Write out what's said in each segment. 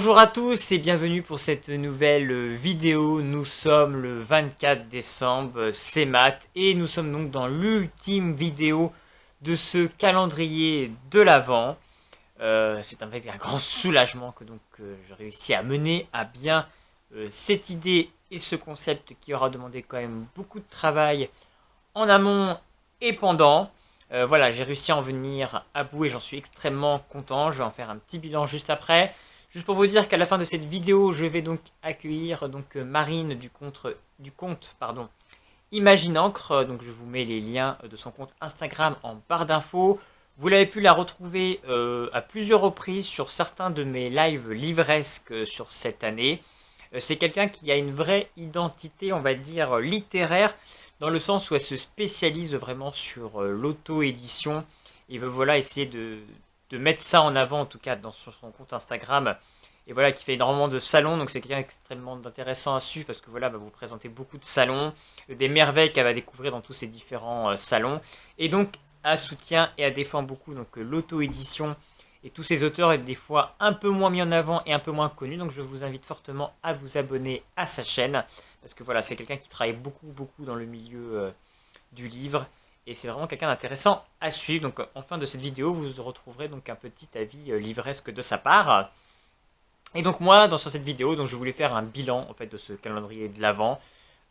Bonjour à tous et bienvenue pour cette nouvelle vidéo. Nous sommes le 24 décembre, c'est Matt et nous sommes donc dans l'ultime vidéo de ce calendrier de l'Avent. C'est avec un grand soulagement que je réussis à mener à bien cette idée et ce concept qui aura demandé quand même beaucoup de travail en amont et pendant. Voilà, j'ai réussi à en venir à bout et j'en suis extrêmement content. Je vais en faire un petit bilan juste après. Juste pour vous dire qu'à la fin de cette vidéo, je vais donc accueillir Marine du compte Imagine Encre. Donc je vous mets les liens de son compte Instagram en barre d'infos. Vous l'avez pu la retrouver à plusieurs reprises sur certains de mes lives livresques sur cette année. C'est quelqu'un qui a une vraie identité, on va dire, littéraire, dans le sens où elle se spécialise vraiment sur l'auto-édition et veut voilà, essayer de mettre ça en avant, en tout cas sur son compte Instagram. Et voilà, qui fait énormément de salons, donc c'est quelqu'un extrêmement intéressant à suivre parce que voilà, va vous présenter beaucoup de salons, des merveilles qu'elle va découvrir dans tous ces différents salons. Et donc, elle soutient et elle défend beaucoup l'auto-édition et tous ces auteurs est des fois un peu moins mis en avant et un peu moins connus. Donc je vous invite fortement à vous abonner à sa chaîne. Parce que voilà, c'est quelqu'un qui travaille beaucoup dans le milieu du livre. Et c'est vraiment quelqu'un d'intéressant à suivre. Donc en fin de cette vidéo, vous retrouverez donc un petit avis livresque de sa part. Et donc moi, sur cette vidéo, je voulais faire un bilan en fait de ce calendrier de l'Avent.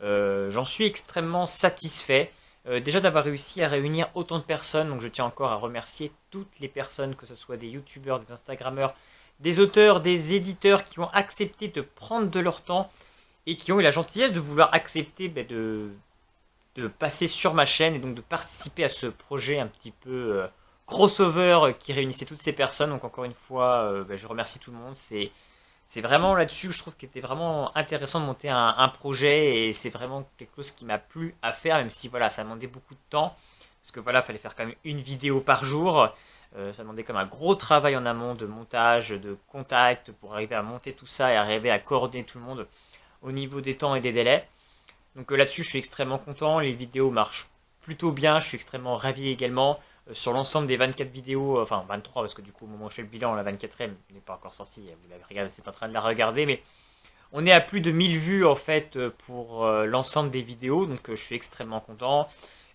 J'en suis extrêmement satisfait. Déjà d'avoir réussi à réunir autant de personnes, donc je tiens encore à remercier toutes les personnes, que ce soit des youtubeurs, des instagrammeurs, des auteurs, des éditeurs qui ont accepté de prendre de leur temps et qui ont eu la gentillesse de vouloir accepter de passer sur ma chaîne et donc de participer à ce projet un petit peu crossover qui réunissait toutes ces personnes. Donc encore une fois, je remercie tout le monde. C'est vraiment là-dessus que je trouve qu'il était vraiment intéressant de monter un projet et c'est vraiment quelque chose qui m'a plu à faire, même si voilà, ça demandait beaucoup de temps. Parce que voilà, il fallait faire quand même une vidéo par jour. Ça demandait comme un gros travail en amont de montage, de contact pour arriver à monter tout ça et arriver à coordonner tout le monde au niveau des temps et des délais. Donc là-dessus, je suis extrêmement content. Les vidéos marchent plutôt bien. Je suis extrêmement ravi également. Sur l'ensemble des 24 vidéos, enfin 23 parce que du coup au moment où je fais le bilan, la 24e n'est pas encore sortie, vous l'avez regardé, c'est en train de la regarder, mais on est à plus de 1000 vues en fait pour l'ensemble des vidéos, donc je suis extrêmement content.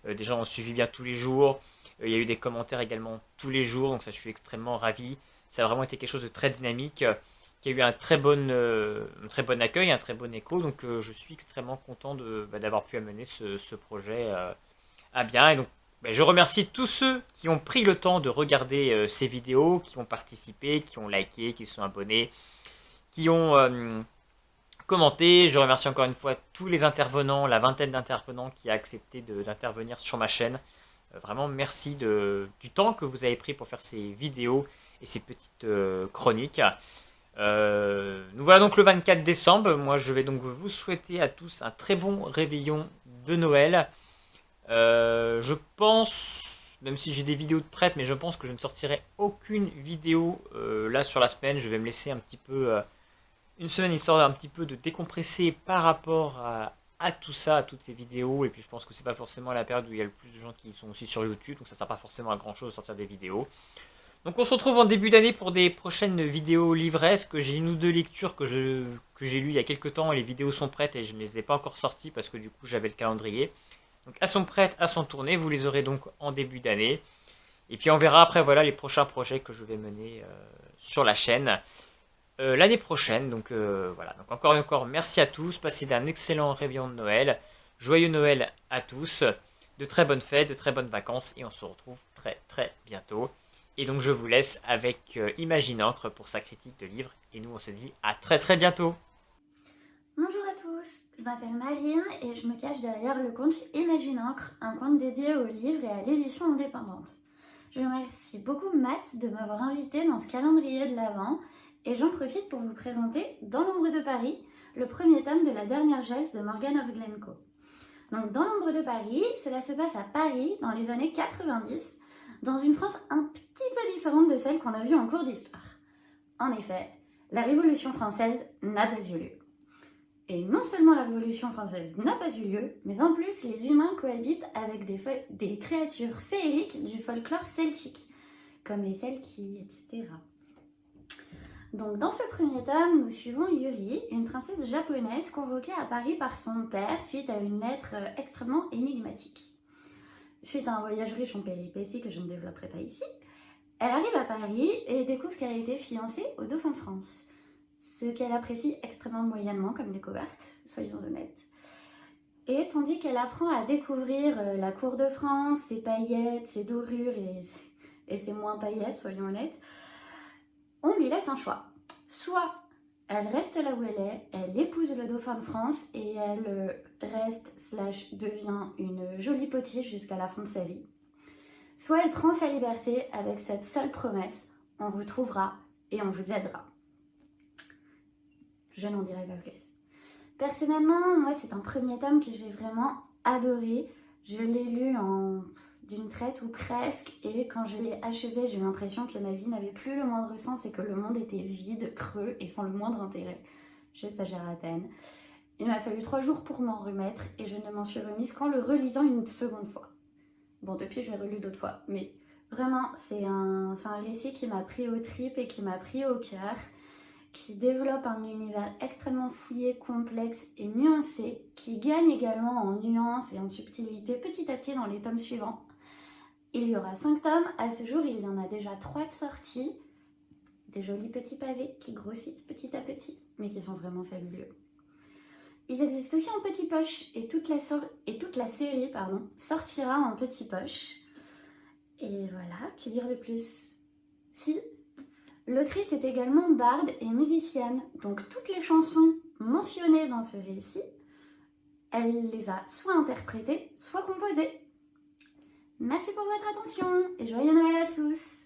Des gens ont suivi bien tous les jours, il y a eu des commentaires également tous les jours, donc ça je suis extrêmement ravi. Ça a vraiment été quelque chose de très dynamique, qui a eu un très bon accueil, un très bon écho, donc je suis extrêmement content d'avoir pu amener ce projet à bien. Et donc je remercie tous ceux qui ont pris le temps de regarder ces vidéos, qui ont participé, qui ont liké, qui se sont abonnés, qui ont commenté. Je remercie encore une fois tous les intervenants, la vingtaine d'intervenants qui a accepté d'intervenir sur ma chaîne. Vraiment merci du temps que vous avez pris pour faire ces vidéos et ces petites chroniques. Nous voilà donc le 24 décembre. Moi je vais donc vous souhaiter à tous un très bon réveillon de Noël. Je pense, même si j'ai des vidéos de prêtes, mais je pense que je ne sortirai aucune vidéo là sur la semaine. Je vais me laisser un petit peu une semaine histoire d'un petit peu de décompresser par rapport à tout ça, à toutes ces vidéos. Et puis je pense que c'est pas forcément la période où il y a le plus de gens qui sont aussi sur YouTube, donc ça sert pas forcément à grand chose de sortir des vidéos. Donc on se retrouve en début d'année pour des prochaines vidéos livresques. J'ai une ou deux lectures que j'ai lues il y a quelques temps et les vidéos sont prêtes et je ne les ai pas encore sorties parce que du coup j'avais le calendrier. Donc elles sont prêtes, elles sont tournées, vous les aurez donc en début d'année. Et puis on verra après voilà les prochains projets que je vais mener sur la chaîne l'année prochaine. Donc voilà, donc encore et encore merci à tous, passez d'un excellent réveillon de Noël, joyeux Noël à tous, de très bonnes fêtes, de très bonnes vacances et on se retrouve très bientôt. Et donc je vous laisse avec Imagine Encre pour sa critique de livre et nous on se dit à très bientôt. Bonjour à tous, je m'appelle Marine et je me cache derrière le compte Imagine Encre, un compte dédié aux livres et à l'édition indépendante. Je remercie beaucoup Matt de m'avoir invité dans ce calendrier de l'Avent et j'en profite pour vous présenter Dans l'ombre de Paris, le premier tome de la dernière geste de Morgan of Glencoe. Donc Dans l'ombre de Paris, cela se passe à Paris dans les années 90, dans une France un petit peu différente de celle qu'on a vue en cours d'histoire. En effet, la Révolution française n'a pas eu lieu. Et non seulement la Révolution française n'a pas eu lieu, mais en plus les humains cohabitent avec des créatures féeriques du folklore celtique, comme les Selkis, etc. Donc dans ce premier tome, nous suivons Yuri, une princesse japonaise convoquée à Paris par son père suite à une lettre extrêmement énigmatique. Suite à un voyage riche en péripéties que je ne développerai pas ici, elle arrive à Paris et découvre qu'elle a été fiancée au dauphin de France, ce qu'elle apprécie extrêmement moyennement comme découverte, soyons honnêtes. Et tandis qu'elle apprend à découvrir la cour de France, ses paillettes, ses dorures et ses moins paillettes, soyons honnêtes, on lui laisse un choix. Soit elle reste là où elle épouse le dauphin de France et elle reste/devient une jolie potiche jusqu'à la fin de sa vie. Soit elle prend sa liberté avec cette seule promesse, on vous trouvera et on vous aidera. Je n'en dirai pas plus. Personnellement, moi c'est un premier tome que j'ai vraiment adoré. Je l'ai lu d'une traite ou presque, et quand je l'ai achevé, j'ai eu l'impression que ma vie n'avait plus le moindre sens et que le monde était vide, creux et sans le moindre intérêt. J'exagère à peine. Il m'a fallu 3 jours pour m'en remettre et je ne m'en suis remise qu'en le relisant une seconde fois. Bon, depuis je l'ai relu d'autres fois, mais vraiment c'est un récit qui m'a pris aux tripes et qui m'a pris au cœur, qui développe un univers extrêmement fouillé, complexe et nuancé, qui gagne également en nuances et en subtilité petit à petit dans les tomes suivants. Il y aura 5 tomes, à ce jour il y en a déjà 3 de sortis, des jolis petits pavés qui grossissent petit à petit, mais qui sont vraiment fabuleux. Ils existent aussi en petit poche, et toute la série sortira en petit poche. Et voilà, que dire de plus? Si, l'autrice est également barde et musicienne, donc toutes les chansons mentionnées dans ce récit, elle les a soit interprétées, soit composées. Merci pour votre attention et joyeux Noël à tous!